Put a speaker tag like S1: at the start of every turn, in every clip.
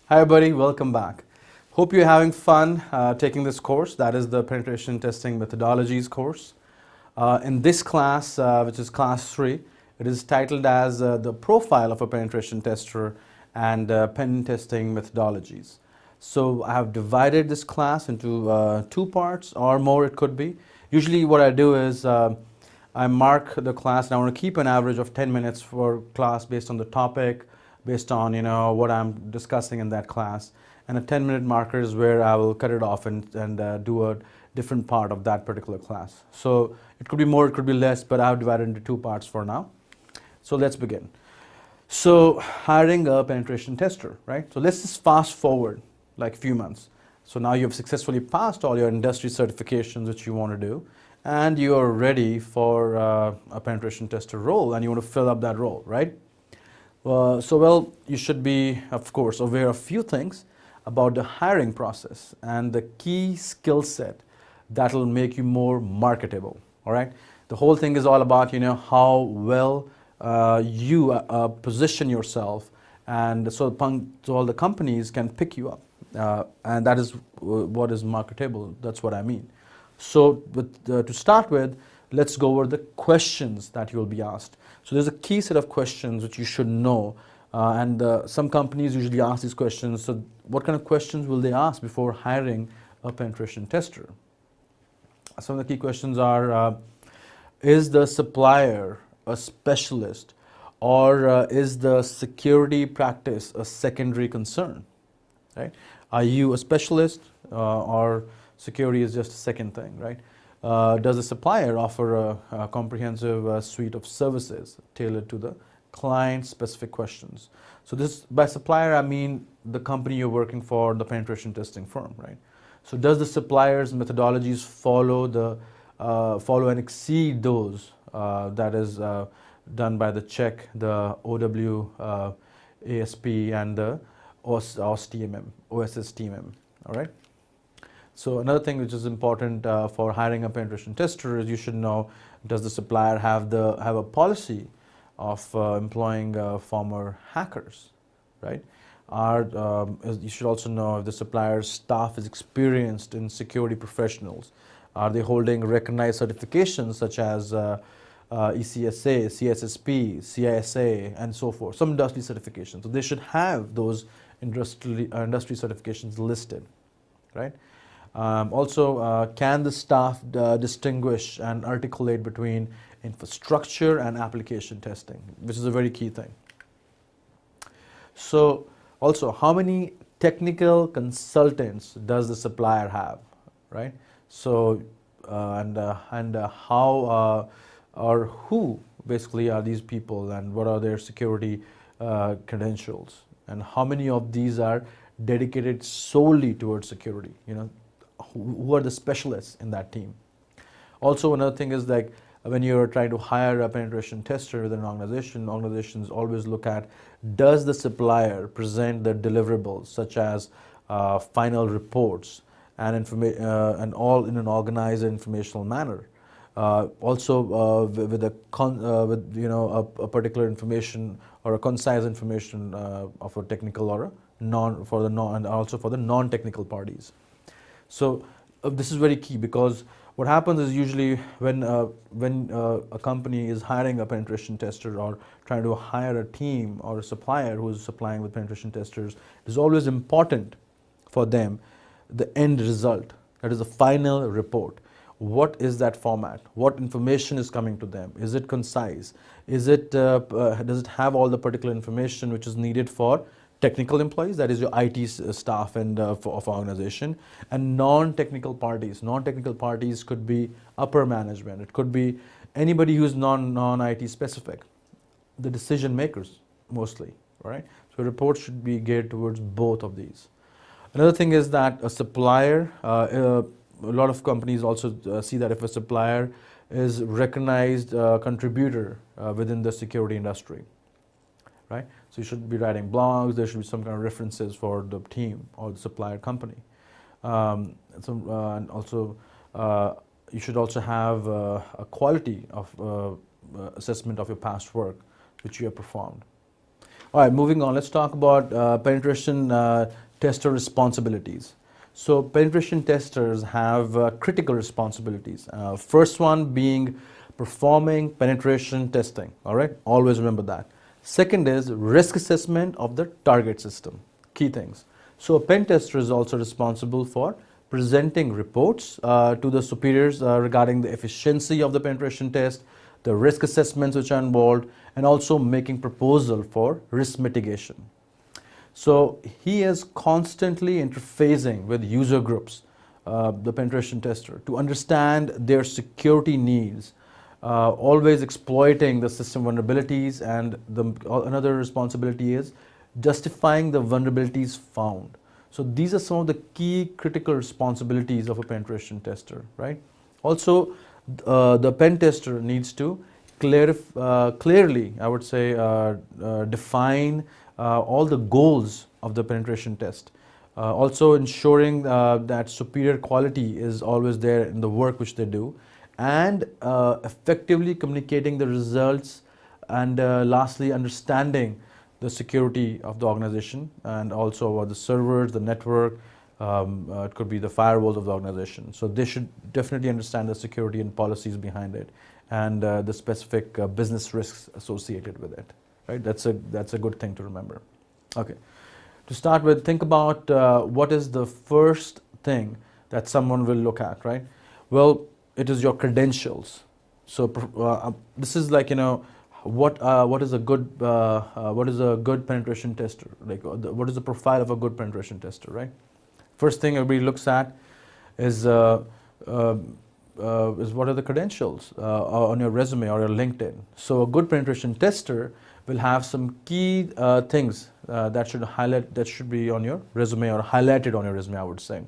S1: Hi everybody, welcome back. Hope you're having fun taking this course. That is the Penetration Testing Methodologies course. In this class, which is class 3, it is titled as the profile of a penetration tester and pen testing methodologies. So I have divided this class into 2 parts or more it could be. Usually what I do is I mark the class and I want to keep an average of 10 minutes for class based on the topic, based on what I'm discussing in that class, and a 10-minute marker is where I will cut it off and do a different part of that particular class. So it could be more, it could be less, but I've divided into 2 parts for now. So let's begin. So hiring a penetration tester, right? So let's just fast forward like a few months. So now you've successfully passed all your industry certifications which you want to do, and you are ready for a penetration tester role, and you want to fill up that role, right? You should be, of course, aware of a few things about the hiring process and the key skill set that will make you more marketable, all right? The whole thing is all about, how well you position yourself, and so all the companies can pick you up, and that is what is marketable. That's what I mean. So to start with, let's go over the questions that you will be asked. So there's a key set of questions which you should know, and some companies usually ask these questions. So what kind of questions will they ask before hiring a penetration tester? Some of the key questions are, is the supplier a specialist, or is the security practice a secondary concern? Right? Are you a specialist, or security is just a second thing, right? Does the supplier offer a comprehensive suite of services tailored to the client-specific questions? So this, by supplier, I mean the company you're working for, the penetration testing firm, right? So does the supplier's methodologies follow and exceed those that is done by the Czech, the OW, ASP, and the OSSTMM, all right? So another thing which is important for hiring a penetration tester is you should know, does the supplier have a policy of employing former hackers, right? You should also know if the supplier's staff is experienced in security professionals. Are they holding recognized certifications such as ECSA, CSSP, CISA, and so forth, some industry certifications. So they should have those industry certifications listed, right? Can the staff distinguish and articulate between infrastructure and application testing, which is a very key thing. So also, how many technical consultants does the supplier have, right? So how or who basically are these people, and what are their security credentials, and how many of these are dedicated solely towards security? Who are the specialists in that team? Also, another thing is, like, when you're trying to hire a penetration tester within an organization, organizations always look at, does the supplier present the deliverables such as final reports and all in an organized and informational manner. With a particular information or a concise information of a technical or and also for the non-technical parties. So this is very key, because what happens is usually when a company is hiring a penetration tester or trying to hire a team or a supplier who is supplying with penetration testers, it is always important for them the end result, that is the final report. What is that format? What information is coming to them? Is it concise? Does it have all the particular information which is needed for technical employees, that is your IT staff and of organization, and non-technical parties. Non-technical parties could be upper management. It could be anybody who's non-IT specific, the decision makers mostly, right? So a report should be geared towards both of these. Another thing is that a supplier, a lot of companies also see that if a supplier is recognized contributor within the security industry, right? So you should be writing blogs, there should be some kind of references for the team or the supplier company. And also, you should also have a quality of assessment of your past work which you have performed. All right, moving on, let's talk about penetration tester responsibilities. So penetration testers have critical responsibilities. First one being performing penetration testing, all right? Always remember that. Second is risk assessment of the target system, key things. So a pen tester is also responsible for presenting reports to the superiors regarding the efficiency of the penetration test, the risk assessments which are involved, and also making proposal for risk mitigation. So he is constantly interfacing with user groups, the penetration tester, to understand their security needs, always exploiting the system vulnerabilities, and another responsibility is justifying the vulnerabilities found. So these are some of the key critical responsibilities of a penetration tester, right? Also, the pen tester needs to clearly, I would say, define all the goals of the penetration test. Also ensuring that superior quality is always there in the work which they do, and effectively communicating the results, and lastly understanding the security of the organization, and also about the servers, the network, it could be the firewalls of the organization. So they should definitely understand the security and policies behind it, and the specific business risks associated with it, right? That's a good thing to remember. Okay, to start with, think about what is the first thing that someone will look at, right? Well, it is your credentials. So this is like, what is a good penetration tester? Like, what is the profile of a good penetration tester, right? First thing everybody looks at is what are the credentials on your resume or your LinkedIn. So a good penetration tester will have some key things that should be on your resume, or highlighted on your resume, I would say.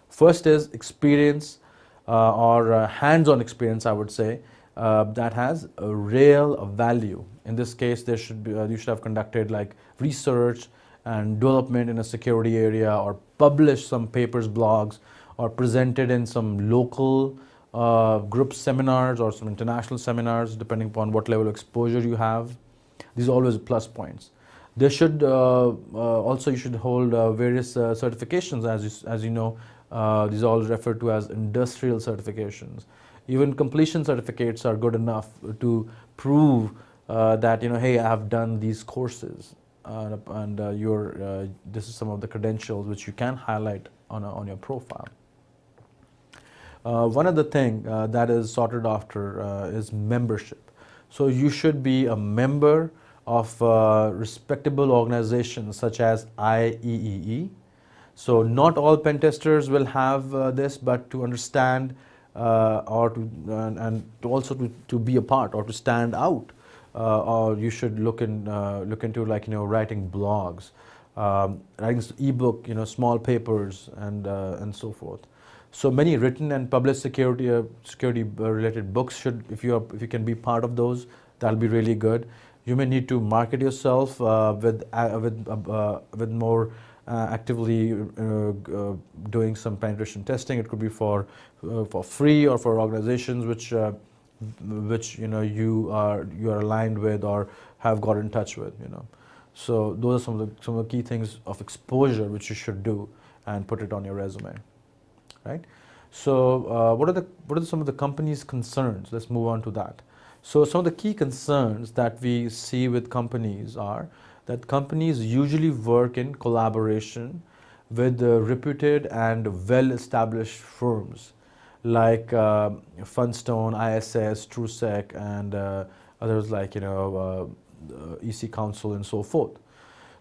S1: First is experience, or hands-on experience, I would say, that has a real value. In this case, there should be you should have conducted like research and development in a security area, or published some papers, blogs, or presented in some local group seminars or some international seminars, depending upon what level of exposure you have. These are always plus points. There should also, you should hold various certifications, as you know. These are all referred to as industrial certifications. Even completion certificates are good enough to prove that, hey, I have done these courses, and this is some of the credentials which you can highlight on your profile. One other thing that is sorted after is membership. So you should be a member of respectable organizations such as IEEE. So not all pen testers will have this, but to understand or to be a part, or to stand out, or you should look into, like, writing blogs, writing ebook, small papers, and so forth. So many written and published security related books should, if you can be part of those, that'll be really good. You may need to market yourself with more actively doing some penetration testing. It could be for free, or for organizations which you are aligned with or have got in touch with. So those are some of the key things of exposure which you should do and put it on your resume, right? So what are some of the company's concerns? Let's move on to that. So some of the key concerns that we see with companies are that companies usually work in collaboration with reputed and well-established firms like Fundstone, ISS, TrueSec, and others like EC Council and so forth.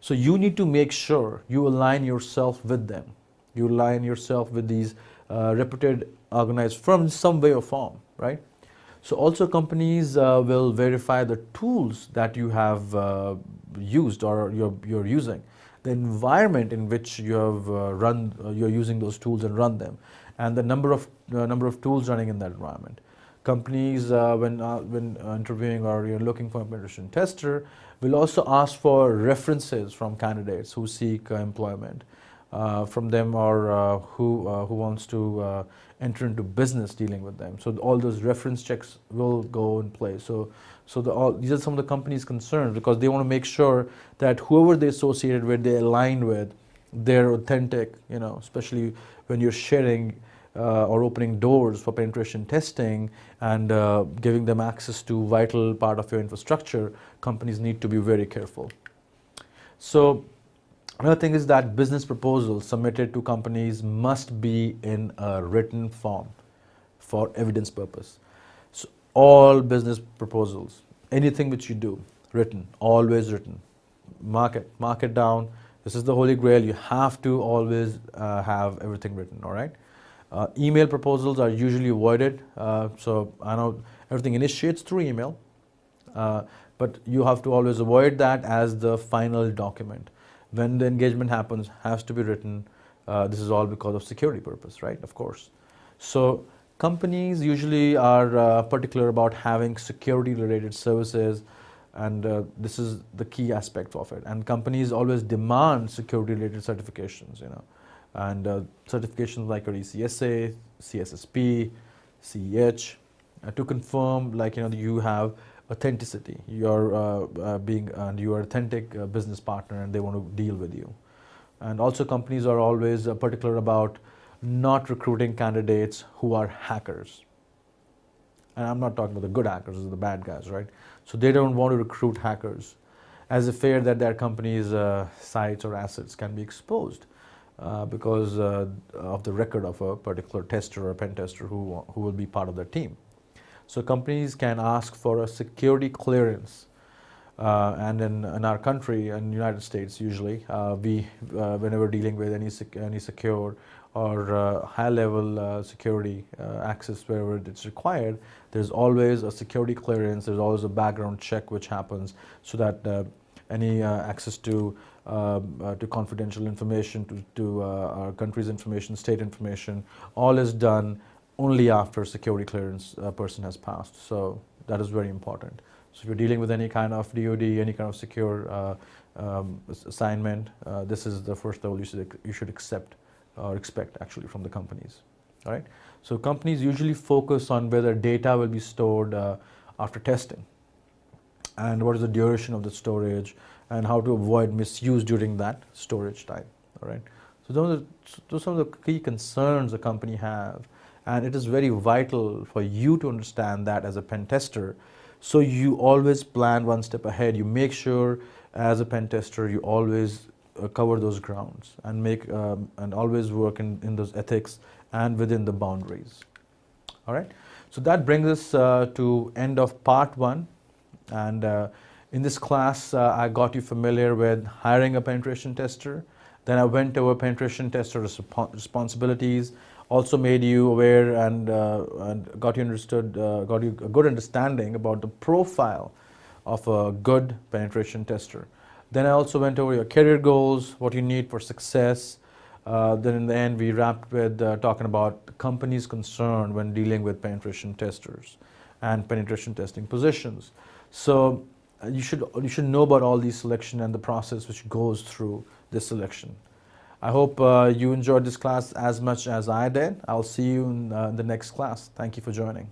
S1: So you need to make sure you align yourself with them. You align yourself with these reputed organized firms in some way or form, right? So also companies will verify the tools that you have used or you're using, the environment in which you have you're using those tools and run them, and the number of tools running in that environment. Companies, when interviewing or you're looking for a penetration tester, will also ask for references from candidates who seek employment from them, or who wants to enter into business dealing with them. So all those reference checks will go in place. These are some of the companies' concerns, because they want to make sure that whoever they associated with, they align with, they're authentic, especially when you're sharing or opening doors for penetration testing and giving them access to vital part of your infrastructure. Companies need to be very careful. So another thing is that business proposals submitted to companies must be in a written form for evidence purpose. So all business proposals, anything which you do, written, always written. Mark it down. This is the holy grail. You have to always have everything written, all right? Email proposals are usually avoided. So I know everything initiates through email, but you have to always avoid that as the final document. When the engagement happens, has to be written. This is all because of security purpose, right? Of course. So companies usually are particular about having security-related services, and this is the key aspect of it. And companies always demand security-related certifications, and certifications like your ECSA, CSSP, CEH, to confirm, you have authenticity. You're you're authentic business partner, and they want to deal with you. And also, companies are always particular about not recruiting candidates who are hackers. And I'm not talking about the good hackers, those are the bad guys, right? So they don't want to recruit hackers, as a fear that their company's sites or assets can be exposed because of the record of a particular tester or pen tester who will be part of their team. So companies can ask for a security clearance, and in our country, in the United States, usually whenever dealing with any secure or high-level security access wherever it's required, there's always a security clearance. There's always a background check which happens, so that any access to confidential information, to our country's information, state information, all is done only after security clearance person has passed. So that is very important. So if you're dealing with any kind of DoD, any kind of secure assignment, this is the first level you should accept or expect actually from the companies. All right. So companies usually focus on whether data will be stored after testing, and what is the duration of the storage, and how to avoid misuse during that storage time. All right. So those are some of the key concerns a company have. And it is very vital for you to understand that as a pen tester. So you always plan one step ahead. You make sure as a pen tester, you always cover those grounds and and always work in those ethics and within the boundaries. All right. So that brings us to end of part 1. And in this class, I got you familiar with hiring a penetration tester. Then I went over penetration tester responsibilities. Also made you aware and got you a good understanding about the profile of a good penetration tester. Then I also went over your career goals, what you need for success. Then in the end, we wrapped with talking about the company's concern when dealing with penetration testers and penetration testing positions. So you should know about all these selection and the process which goes through this selection. I hope you enjoyed this class as much as I did. I'll see you in the next class. Thank you for joining.